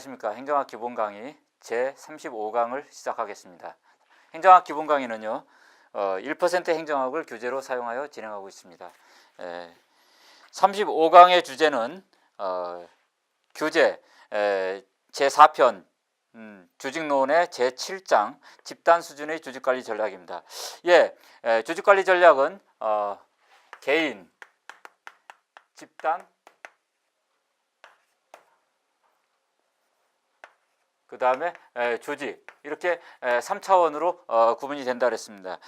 안녕하십니까. 행정학 기본 강의 제35강을 시작하겠습니다. 행정학 기본 강의는요 1% 행정학을 교재로 사용하여 진행하고 있습니다. 35강의 주제는 교재 제4편 조직론의 제7장 집단 수준의 조직관리 전략입니다. 조직관리 전략은 개인, 집단, 그 다음에 조직, 이렇게 3차원으로 구분이 된다 그랬습니다.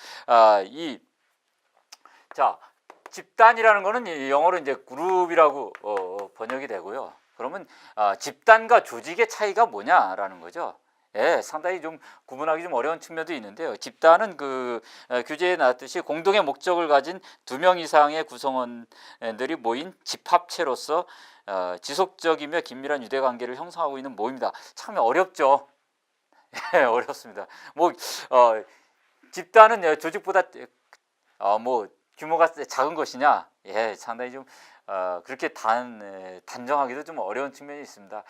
집단이라는 거는 영어로 이제 그룹이라고 번역이 되고요. 그러면 집단과 조직의 차이가 뭐냐라는 거죠. 상당히 좀 구분하기 좀 어려운 측면도 있는데요. 집단은 교재에 나왔듯이 공동의 목적을 가진 2명 이상의 구성원들이 모인 집합체로서 지속적이며 긴밀한 유대관계를 형성하고 있는 모임이다. 참 어렵죠. 어렵습니다. 집단은 조직보다 규모가 작은 것이냐? 상당히 좀 그렇게 단정하기도 좀 어려운 측면이 있습니다.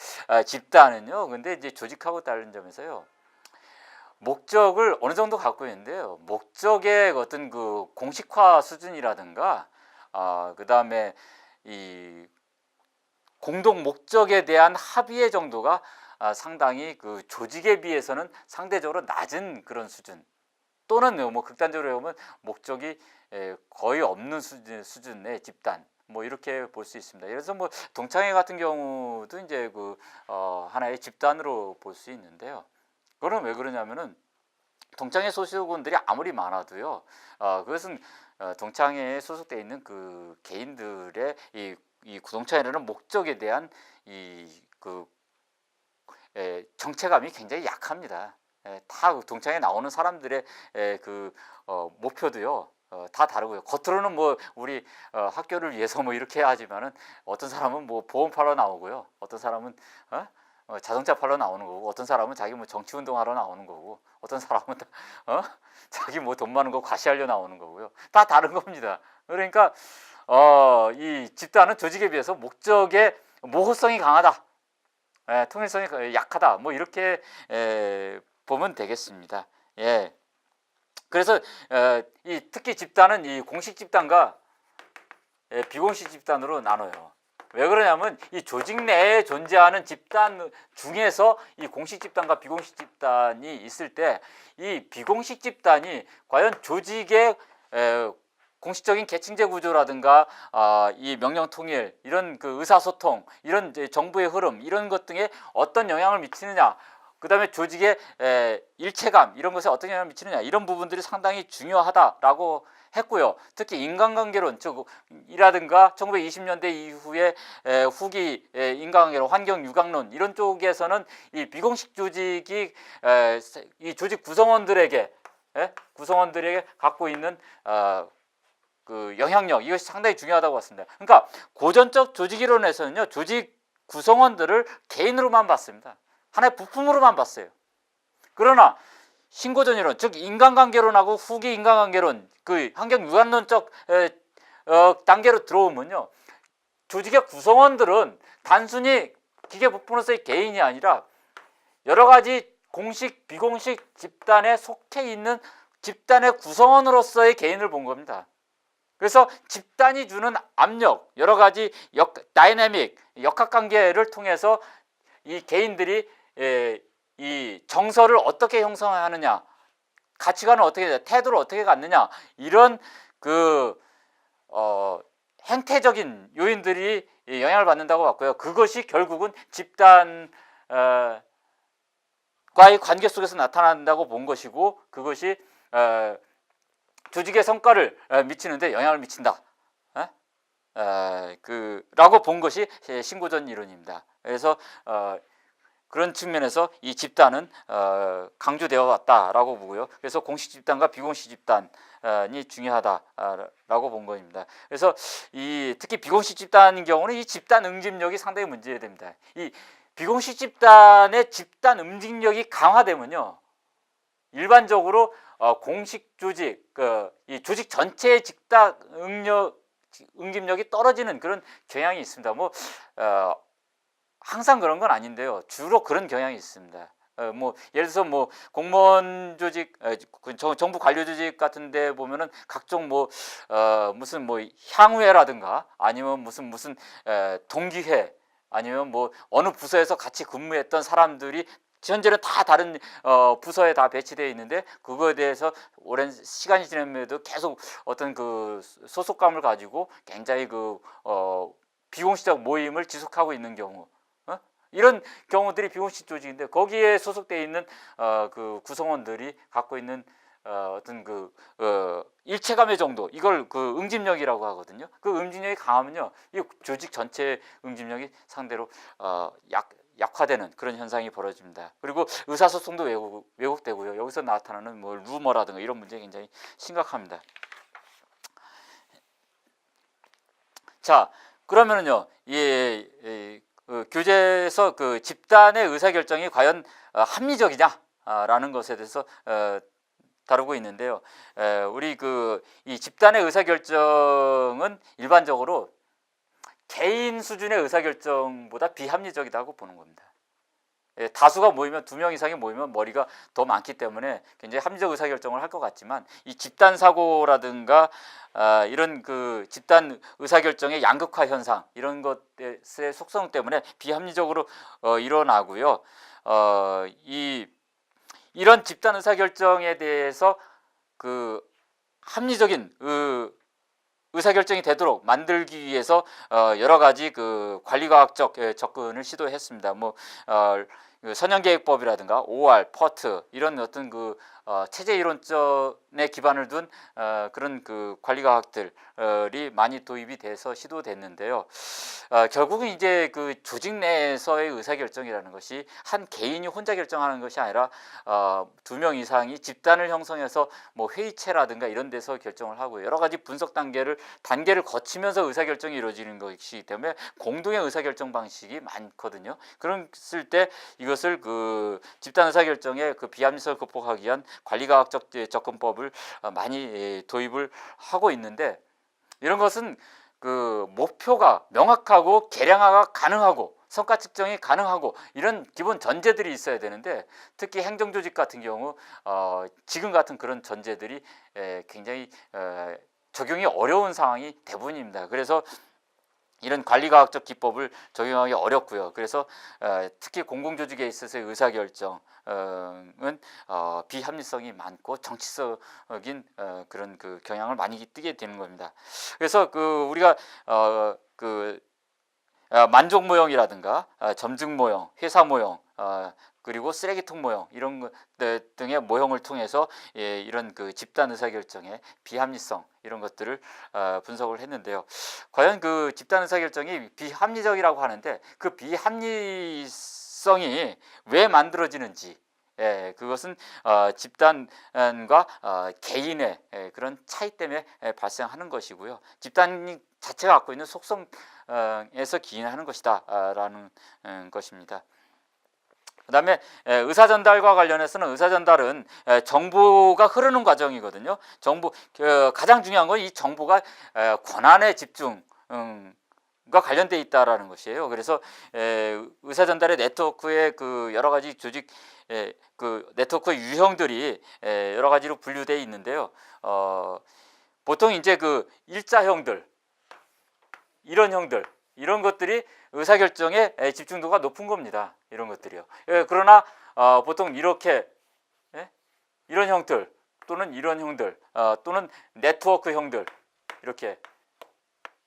집단은요, 근데 이제 조직하고 다른 점에서요, 목적을 어느 정도 갖고 있는데요, 목적의 어떤 그 공식화 수준이라든가, 그 다음에 이 공동 목적에 대한 합의의 정도가 상당히 그 조직에 비해서는 상대적으로 낮은 그런 수준, 또는 극단적으로 보면 목적이 거의 없는 수준의 집단, 이렇게 볼 수 있습니다. 그래서 동창회 같은 경우도 이제 하나의 집단으로 볼 수 있는데요. 그건 왜 그러냐면은 동창회 소속원들이 아무리 많아도요, 그것은 동창회에 소속되어 있는 그 개인들의 이 동창회라는 목적에 대한 정체감이 굉장히 약합니다. 다 동창회에 나오는 사람들의 목표도요, 다 다르고요. 겉으로는 우리 학교를 위해서 이렇게 하지만은, 어떤 사람은 보험 팔러 나오고요, 어떤 사람은 자동차 팔러 나오는 거고, 어떤 사람은 자기 정치 운동하러 나오는 거고, 어떤 사람은 자기 돈 많은 거 과시하려 나오는 거고요. 다 다른 겁니다. 그러니까 이 집단은 조직에 비해서 목적의 모호성이 강하다, 통일성이 약하다, 이렇게 보면 되겠습니다. 그래서 특히 집단은 이 공식 집단과 비공식 집단으로 나눠요. 왜 그러냐면 이 조직 내에 존재하는 집단 중에서 이 공식 집단과 비공식 집단이 있을 때, 이 비공식 집단이 과연 조직의 공식적인 계층제 구조라든가 이 명령 통일, 이런 의사소통, 이런 정부의 흐름, 이런 것 등에 어떤 영향을 미치느냐, 그 다음에 조직의 일체감, 이런 것에 어떤 영향을 미치느냐, 이런 부분들이 상당히 중요하다라고 했고요. 특히 인간관계론이라든가 1920년대 이후에 후기 인간관계론, 환경 유각론, 이런 쪽에서는 이 비공식 조직이 이 조직 구성원들에게 갖고 있는 영향력, 이것이 상당히 중요하다고 봤습니다. 그러니까 고전적 조직이론에서는요, 조직 구성원들을 개인으로만 봤습니다. 하나의 부품으로만 봤어요. 그러나 신고전이론, 즉 인간관계론하고 후기 인간관계론, 환경 유관론적 단계로 들어오면요, 조직의 구성원들은 단순히 기계 부품으로서의 개인이 아니라 여러 가지 공식, 비공식 집단에 속해 있는 집단의 구성원으로서의 개인을 본 겁니다. 그래서 집단이 주는 압력, 여러 가지 다이내믹, 역학관계를 통해서 이 개인들이 이 정서를 어떻게 형성하느냐, 가치관을 어떻게, 태도를 어떻게 갖느냐, 이런 행태적인 요인들이 영향을 받는다고 봤고요. 그것이 결국은 집단과의 관계 속에서 나타난다고 본 것이고, 그것이 조직의 성과를 미치는데 영향을 미친다, 라고 본 것이 신고전 이론입니다. 그래서 그런 측면에서 이 집단은 강조되어 왔다라고 보고요. 그래서 공식 집단과 비공식 집단이 중요하다라고 본 겁니다. 그래서 특히 비공식 집단인 경우는 이 집단 응집력이 상당히 문제됩니다. 이 비공식 집단의 집단 응집력이 강화되면요, 일반적으로 공식 조직, 이 조직 전체의 집단 응집력이 떨어지는 그런 경향이 있습니다. 항상 그런 건 아닌데요. 주로 그런 경향이 있습니다. 뭐 예를 들어서 뭐 공무원 조직, 정부 관료 조직 같은데 보면은 각종 뭐 무슨 뭐 향후회라든가 아니면 무슨 동기회 아니면 뭐 어느 부서에서 같이 근무했던 사람들이 현재는 다 다른 부서에 다 배치되어 있는데 그거에 대해서 오랜 시간이 지남에도 계속 어떤 그 소속감을 가지고 굉장히 비공식적 모임을 지속하고 있는 경우, 이런 경우들이 비공식 조직인데 거기에 소속되어 있는 그 구성원들이 갖고 있는 어떤 일체감의 정도, 이걸 그 응집력이라고 하거든요. 그 응집력이 강하면요, 이 조직 전체 응집력이 상대로 약화되는 그런 현상이 벌어집니다. 그리고 의사소통도 왜곡되고요. 여기서 나타나는 뭐 루머라든가 이런 문제가 굉장히 심각합니다. 자, 그러면은요, 교재에서 그 집단의 의사결정이 과연 합리적이냐라는 것에 대해서 다루고 있는데요. 우리 이 집단의 의사결정은 일반적으로 개인 수준의 의사결정보다 비합리적이라고 보는 겁니다. 다수가 모이면, 2명 이상이 모이면 머리가 더 많기 때문에 굉장히 합리적 의사결정을 할 것 같지만, 이 집단 사고라든가 이런 그 집단 의사결정의 양극화 현상, 이런 것의 속성 때문에 비합리적으로 일어나고요. 이런 집단 의사결정에 대해서 그 합리적인 의사결정이 되도록 만들기 위해서 여러 가지 그 관리과학적 접근을 시도했습니다. 뭐 선형계획법이라든가 OR, 퍼트, 이런 어떤 체제 이론전에 기반을 둔 그런 그 관리과학들이 많이 도입이 돼서 시도됐는데요. 결국은 이제 그 조직 내에서의 의사결정이라는 것이 한 개인이 혼자 결정하는 것이 아니라 2명 이상이 집단을 형성해서 뭐 회의체라든가 이런 데서 결정을 하고 여러 가지 분석 단계를 거치면서 의사결정이 이루어지는 것이기 때문에 공동의 의사결정 방식이 많거든요. 그랬을 때 이것을 그 집단 의사결정의 그 비합리성을 극복하기 위한 관리과학적 접근법을 많이 도입을 하고 있는데, 이런 것은 그 목표가 명확하고 계량화가 가능하고 성과 측정이 가능하고 이런 기본 전제들이 있어야 되는데, 특히 행정조직 같은 경우 지금 같은 그런 전제들이 굉장히 적용이 어려운 상황이 대부분입니다. 그래서 이런 관리과학적 기법을 적용하기 어렵고요. 그래서 특히 공공조직에 있어서의 의사결정은 비합리성이 많고 정치적인 그런 그 경향을 많이 띠게 되는 겁니다. 그래서 우리가 만족 모형이라든가 점증 모형, 회사 모형, 그리고 쓰레기통 모형, 이런 것 등의 모형을 통해서 이런 그 집단 의사결정의 비합리성, 이런 것들을 분석을 했는데요. 과연 그 집단 의사결정이 비합리적이라고 하는데 그 비합리성이 왜 만들어지는지, 그것은 집단과 개인의 그런 차이 때문에 발생하는 것이고요. 집단 자체가 갖고 있는 속성에서 기인하는 것이다 라는 것입니다. 그 다음에 의사전달과 관련해서는, 의사전달은 정보가 흐르는 과정이거든요. 가장 중요한 건 이 정보가 권한의 집중 과 관련돼 있다라는 것이에요. 그래서 의사전달의 네트워크의 그 여러 가지 조직 그 네트워크 유형들이 여러 가지로 분류되어 있는데요. 보통 이제 그 일자형들, 이런 형들, 이런 것들이 의사결정의 집중도가 높은 겁니다. 이런 것들이요. 그러나 보통 이렇게 이런 형들 또는 이런 형들 또는 네트워크 형들, 이렇게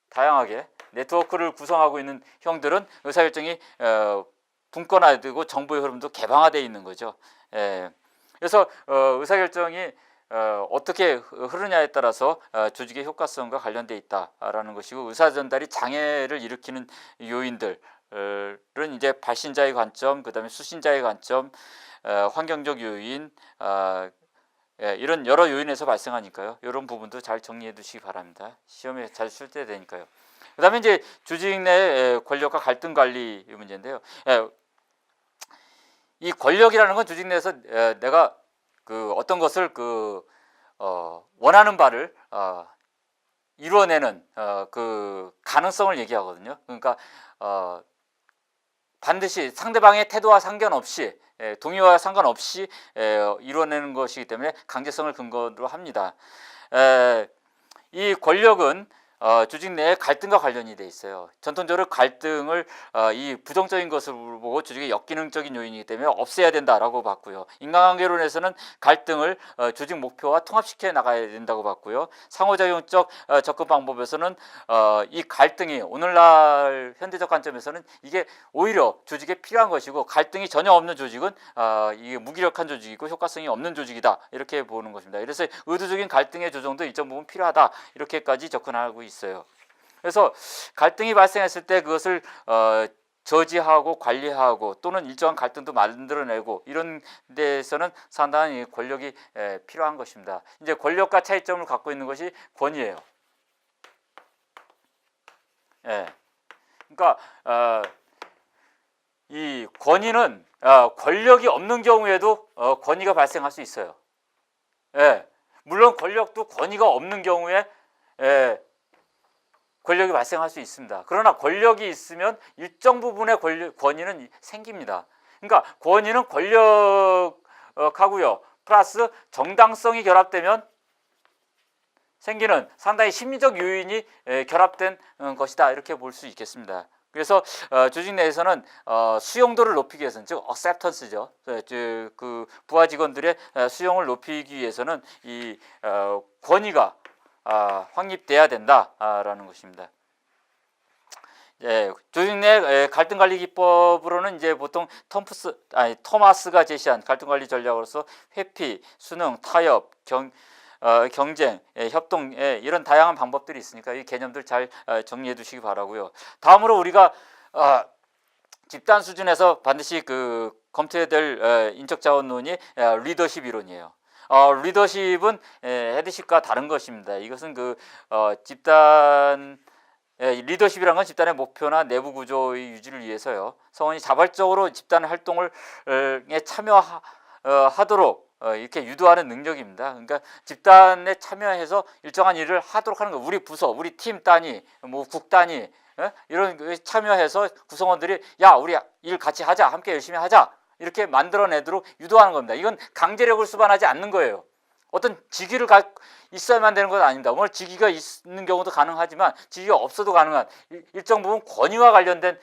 다양하게 네트워크를 구성하고 있는 형들은 의사결정이 분권화되고 정보의 흐름도 개방화되어 있는 거죠. 그래서 의사결정이 어떻게 흐르냐에 따라서 조직의 효과성과 관련되어 있다라는 것이고, 의사전달이 장애를 일으키는 요인들은 이제 발신자의 관점, 그 다음에 수신자의 관점, 환경적 요인, 이런 여러 요인에서 발생하니까요. 이런 부분도 잘 정리해 두시기 바랍니다. 시험에 잘 쓸 때 되니까요. 그 다음에 이제 조직 내 권력과 갈등 관리 문제인데요. 이 권력이라는 건 조직 내에서 내가 어떤 것을 원하는 바를 이루어내는 그 가능성을 얘기하거든요. 그러니까 반드시 상대방의 태도와 상관없이 동의와 상관없이 이루어내는 것이기 때문에 강제성을 근거로 합니다. 이 권력은 조직 내의 갈등과 관련이 돼 있어요. 전통적으로 갈등을 이 부정적인 것을 보고 조직의 역기능적인 요인이기 때문에 없애야 된다라고 봤고요. 인간관계론에서는 갈등을 조직 목표와 통합시켜 나가야 된다고 봤고요. 상호작용적 접근 방법에서는 이 갈등이 오늘날 현대적 관점에서는 이게 오히려 조직에 필요한 것이고, 갈등이 전혀 없는 조직은 이게 무기력한 조직이고 효과성이 없는 조직이다, 이렇게 보는 것입니다. 그래서 의도적인 갈등의 조정도 일정 부분 필요하다, 이렇게까지 접근하고 있어요. 그래서 갈등이 발생했을 때 그것을 저지하고 관리하고 또는 일정한 갈등도 만들어내고 이런 데에서는 상당한 권력이 필요한 것입니다. 이제 권력과 차이점을 갖고 있는 것이 권위예요. 그러니까 이 권위는 권력이 없는 경우에도 권위가 발생할 수 있어요. 물론 권력도 권위가 없는 경우에 권력이 발생할 수 있습니다. 그러나 권력이 있으면 일정 부분의 권위는 생깁니다. 그러니까 권위는 권력하고요, 플러스 정당성이 결합되면 생기는 상당히 심리적 요인이 결합된 것이다, 이렇게 볼 수 있겠습니다. 그래서 조직 내에서는 수용도를 높이기 위해서는, 즉 acceptance죠. 그 부하 직원들의 수용을 높이기 위해서는 이 권위가 확립돼야 된다라는 것입니다. 조직 내 갈등 관리 기법으로는 이제 보통 토마스가 제시한 갈등 관리 전략으로서 회피, 수능, 타협, 경쟁, 협동, 이런 다양한 방법들이 있으니까 이 개념들 잘 정리해 두시기 바라고요. 다음으로 우리가 집단 수준에서 반드시 검토해야 될 인적 자원론이 리더십 이론이에요. 리더십은 헤드십과 다른 것입니다. 이것은 집단 리더십이란 건 집단의 목표나 내부 구조의 유지를 위해서요, 성원이 자발적으로 집단 활동을 참여하도록 이렇게 유도하는 능력입니다. 그러니까 집단에 참여해서 일정한 일을 하도록 하는 거. 우리 부서, 우리 팀 단위, 국 단위, 이런 참여해서 구성원들이 우리 일 같이 하자, 함께 열심히 하자, 이렇게 만들어내도록 유도하는 겁니다. 이건 강제력을 수반하지 않는 거예요. 어떤 직위를 있어야만 되는 건 아닙니다. 오늘 직위가 있는 경우도 가능하지만 직위가 없어도 가능한 일정 부분 권위와 관련된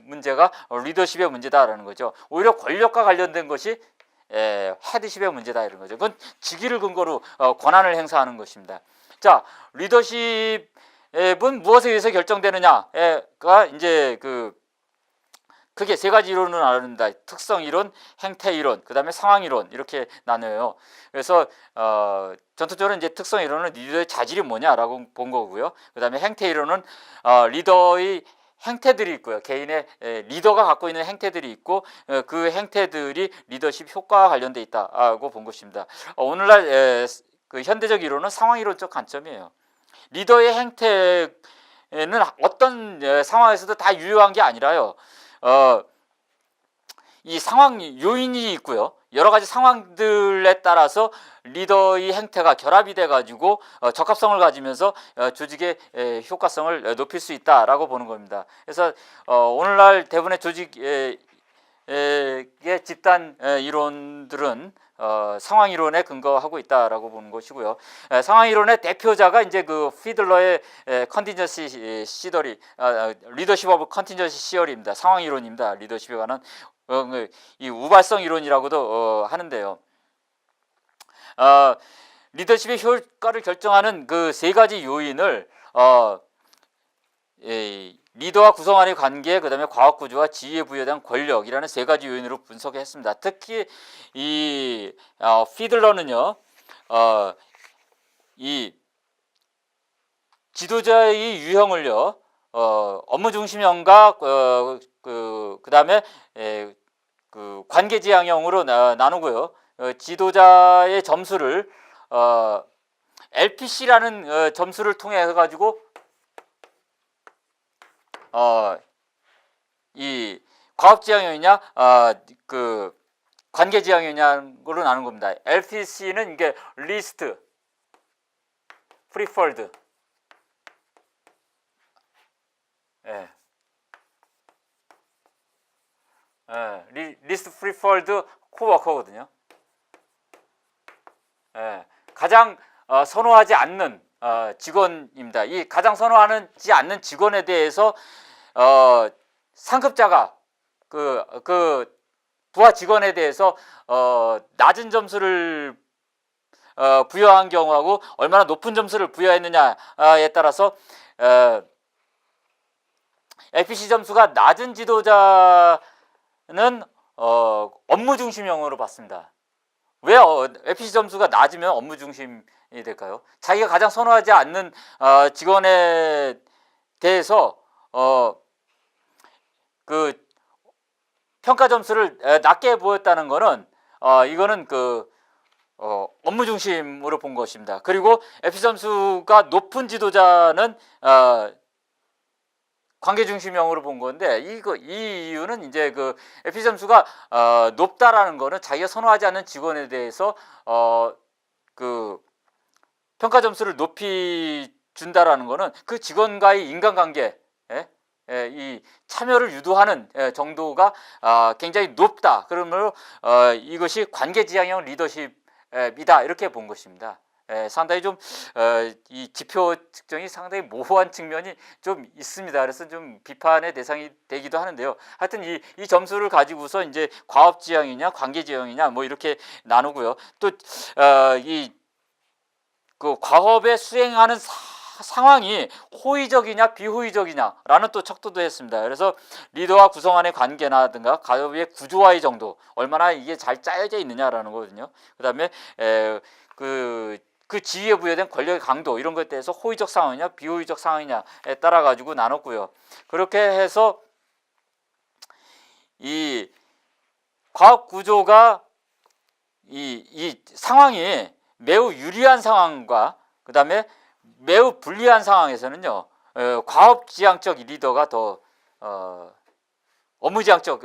문제가 리더십의 문제다라는 거죠. 오히려 권력과 관련된 것이 헤드십의 문제다, 이런 거죠. 그건 직위를 근거로 권한을 행사하는 것입니다. 자, 리더십은 무엇에 의해서 결정되느냐가 이제 크게 세 가지 이론을 나눕니다. 특성 이론, 행태 이론, 그 다음에 상황 이론, 이렇게 나눠요. 그래서 전통적으로 이제 특성 이론은 리더의 자질이 뭐냐라고 본 거고요. 그 다음에 행태 이론은 리더의 행태들이 있고요. 개인의 리더가 갖고 있는 행태들이 있고, 그 행태들이 리더십 효과와 관련돼 있다고 본 것입니다. 오늘날 현대적 이론은 상황 이론적 관점이에요. 리더의 행태는 어떤 상황에서도 다 유효한 게 아니라요, 이 상황 요인이 있고요, 여러 가지 상황들에 따라서 리더의 행태가 결합이 돼 가지고 적합성을 가지면서 조직의 효과성을 높일 수 있다라고 보는 겁니다. 그래서 오늘날 대부분의 조직의 집단 이론들은 상황 이론에 근거하고 있다라고 보는 것이고요. 상황 이론의 대표자가 이제 피들러의 컨틴전시 시더리, 리더십 오브 컨틴전시 시어리입니다. 상황 이론입니다. 리더십에 관한 이 우발성 이론이라고도 하는데요. 리더십의 효과를 결정하는 그 세 가지 요인을 리더와 구성원의 관계, 그 다음에 과학 구조와 지위에 부여된 권력이라는 세 가지 요인으로 분석했습니다. 특히 이 피들러는요, 이 지도자의 유형을요, 업무 중심형과 그 다음에 관계 지향형으로 나누고요. 지도자의 점수를 LPC라는 점수를 통해 가지고 이 과학 지향형이냐 관계 지향형이냐로 나눈 겁니다. LPC는 이게 리스트, 프리퍼드, 리스트 프리퍼드 코워커거든요. 가장 선호하지 않는 직원입니다. 이 가장 선호하지 않는 직원에 대해서 상급자가 그 부하 직원에 대해서 낮은 점수를 부여한 경우하고 얼마나 높은 점수를 부여했느냐에 따라서 FPC 점수가 낮은 지도자는 업무 중심형으로 봤습니다. 왜 FPC 점수가 낮으면 업무 중심이 될까요? 자기가 가장 선호하지 않는 직원에 대해서 그 평가 점수를 낮게 보였다는 것은 이거는 업무 중심으로 본 것입니다. 그리고 FPC 점수가 높은 지도자는 관계 중심형으로 본 건데 이 이유는 이제 FPC 점수가 높다라는 거는 자기가 선호하지 않는 직원에 대해서 평가 점수를 높이 준다라는 거는 그 직원과의 인간관계 이 참여를 유도하는 정도가 굉장히 높다. 그러므로 이것이 관계지향형 리더십이다 이렇게 본 것입니다. 상당히 좀 이 지표 측정이 상당히 모호한 측면이 좀 있습니다. 그래서 좀 비판의 대상이 되기도 하는데요. 하여튼 이 점수를 가지고서 이제 과업지향이냐 관계지향이냐 뭐 이렇게 나누고요. 또 그 과업에 수행하는 상황이 호의적이냐 비호의적이냐라는 또 척도도 했습니다. 그래서 리더와 구성원의 관계나든가 과업의 구조화의 정도, 얼마나 이게 잘 짜여져 있느냐라는 거거든요. 그다음에 그 지위에 부여된 권력의 강도, 이런 것에 대해서 호의적 상황이냐 비호의적 상황이냐에 따라 가지고 나눴고요. 그렇게 해서 이 과업 구조가 이 상황이 매우 유리한 상황과 그 다음에 매우 불리한 상황에서는요, 과업지향적 리더가 더 업무지향적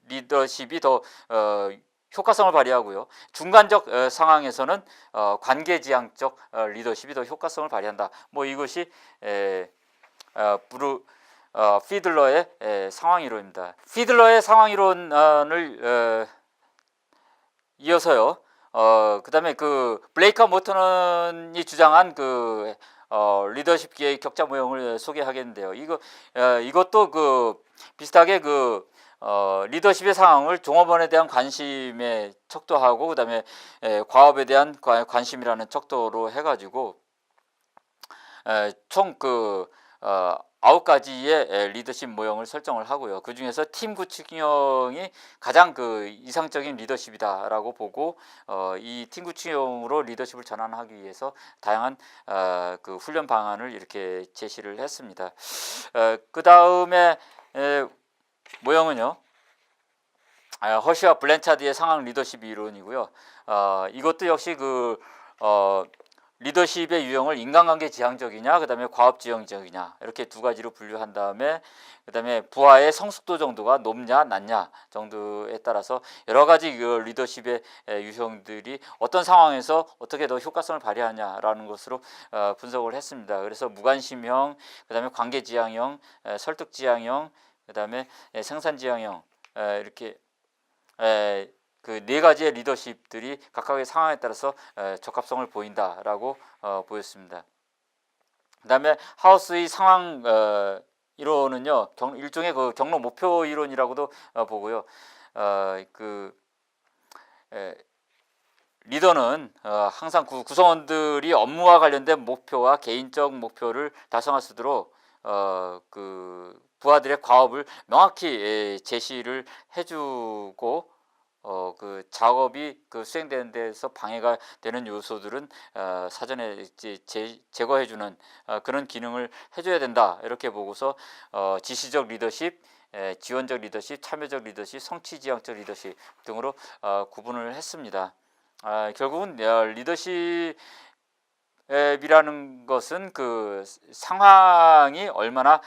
리더십이 더 효과성을 발휘하고요. 중간적 상황에서는 관계지향적 리더십이 더 효과성을 발휘한다. 뭐 이것이 피들러의 상황이론입니다. 피들러의 상황이론을 이어서요. 그다음에 블레이커 모터넌이 주장한 리더십 기의 격자 모형을 소개하겠는데요. 이것도 비슷하게 리더십의 상황을 종업원에 대한 관심에 척도하고 그다음에 과업에 대한 관심이라는 척도로 해가지고 총 9가지의 리더십 모형을 설정을 하고요. 그 중에서 팀 구축형이 가장 이상적인 리더십이다라고 보고 이 팀 구축형으로 리더십을 전환하기 위해서 다양한 훈련 방안을 이렇게 제시를 했습니다. 그 다음에 모형은요, 허쉬와 블랜차드의 상황 리더십 이론이고요. 이것도 역시 리더십의 유형을 인간관계 지향적이냐, 그 다음에 과업 지향적이냐, 이렇게 두 가지로 분류한 다음에 그 다음에 부하의 성숙도 정도가 높냐 낮냐 정도에 따라서 여러 가지 리더십의 유형들이 어떤 상황에서 어떻게 더 효과성을 발휘하냐라는 것으로 분석을 했습니다. 그래서 무관심형, 그 다음에 관계지향형, 설득지향형, 그 다음에 생산지향형, 이렇게 네 가지의 리더십들이 각각의 상황에 따라서 적합성을 보인다라고 보였습니다. 그 다음에 하우스의 상황 이론은요, 일종의 경로 목표 이론이라고도 보고요. 리더는 항상 구성원들이 업무와 관련된 목표와 개인적 목표를 달성할 수 있도록 부하들의 과업을 명확히 제시를 해주고 작업이 수행되는 데서 방해가 되는 요소들은 사전에 제거해주는 그런 기능을 해줘야 된다, 이렇게 보고서 지시적 리더십, 지원적 리더십, 참여적 리더십, 성취지향적 리더십 등으로 구분을 했습니다. 결국은 리더십 이라는 것은 상황이 얼마나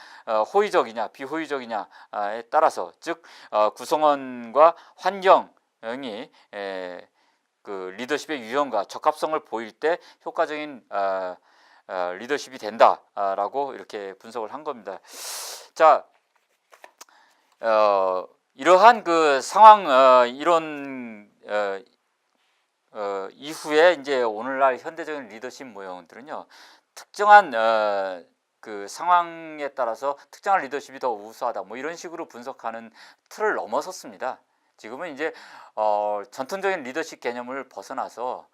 호의적이냐 비호의적이냐에 따라서, 즉 구성원과 환경이 리더십의 유형과 적합성을 보일 때 효과적인 리더십이 된다라고 이렇게 분석을 한 겁니다. 자, 이러한 그 상황 이런 이후에 이제 오늘날 현대적인 리더십 모형들은요, 특정한 그 상황에 따라서 특정한 리더십이 더 우수하다 뭐 이런 식으로 분석하는 틀을 넘어섰습니다. 지금은 이제 전통적인 리더십 개념을 벗어나서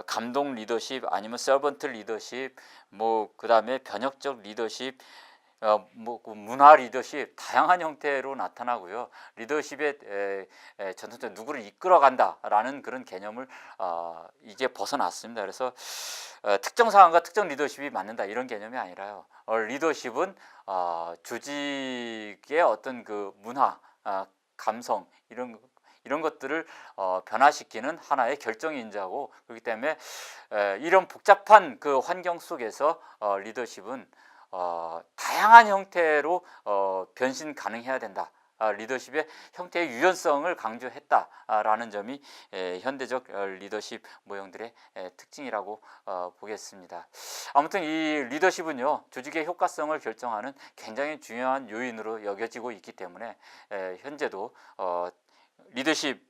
감독 리더십 아니면 서번트 리더십 뭐 그다음에 변혁적 리더십 그 문화 리더십 다양한 형태로 나타나고요. 리더십의 전통적 누구를 이끌어간다라는 그런 개념을 이제 벗어났습니다. 그래서 특정 상황과 특정 리더십이 맞는다 이런 개념이 아니라요. 리더십은 조직의 어떤 그 문화, 감성 이런 것들을 변화시키는 하나의 결정인자고, 그렇기 때문에 이런 복잡한 그 환경 속에서 리더십은 다양한 형태로 변신 가능해야 된다. 리더십의 형태의 유연성을 강조했다라는 점이 현대적 리더십 모형들의 특징이라고 보겠습니다. 아무튼 이 리더십은요, 조직의 효과성을 결정하는 굉장히 중요한 요인으로 여겨지고 있기 때문에 현재도 리더십의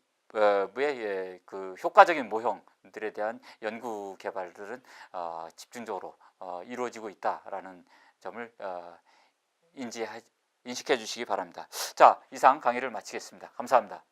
그 효과적인 모형들에 대한 연구 개발들은 집중적으로 이루어지고 있다라는 점을 인식해 주시기 바랍니다. 자, 이상 강의를 마치겠습니다. 감사합니다.